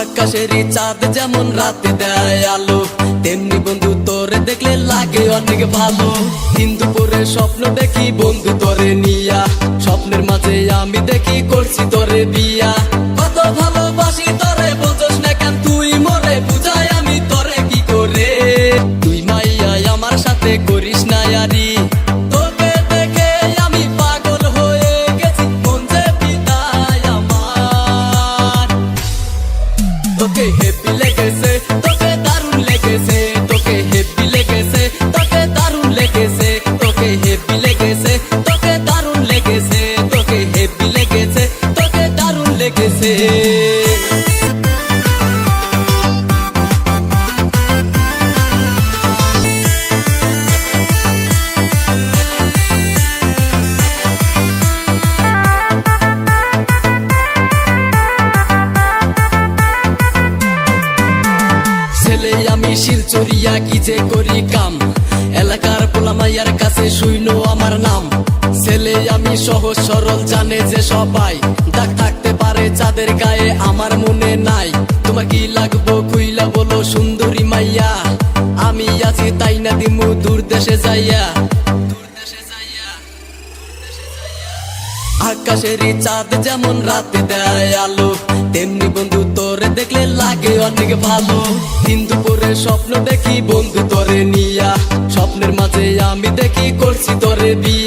আকাশেরই চাঁদ যেমন রাতে দেয় আলো, তেমনি বন্ধু তোরে দেখলে লাগে অনেক ভালো। দিন দুপুরে স্বপ্ন দেখি বন্ধু তোরে নিয়া, স্বপ্নের মাঝে আমি দেখি করছি তোরে বিয়া। কত ভালোবাসি তোরে বুঝোস না কেন তুই মরে, বুঝাই আমি তোরে কি করে। তুই মাইয়া আমার সাথে করিস না ইয়ারি, তোকে দেখে আমি পাগল হয়ে গেছি, মন যে পিতায় আমার। তোকে হেপি লেগেছে, তোকে দারুণ লেগেছে, তোকে হেপি লেগেছে, তোকে দারুণ লেগেছে, তোকে হেপি লেগেছে, তোকে দারুণ লেগেছে, তোকে হেপি লেগেছে, তোকে দারুণ লেগেছে। ছেলে আমি শিলচরিয়া কি যে করি কাম, এলাকার পোলামাইয়ার কাছে শুইনো আমার নাম। ছেলে আমি সহজ সরল জানে যে সবাই, দাগ থাকতে পারে চাঁদের গায়ে আমার মনে নাই। তোমার কি লাগবো খুইলা বলো সুন্দরী মাইয়া, আমি আছি তাই না দিমু দূর দেশে যাইয়া। আকাশেরই চাঁদ যেমন রাতে দেয় আলো, তেমনি বন্ধু তোরে দেখলে লাগে অনেক ভালো। দিন দুপুরে স্বপ্ন দেখি বন্ধু তোরে নিয়া, স্বপ্নের মাঝে আমি দেখি করছি তোরে বিয়া।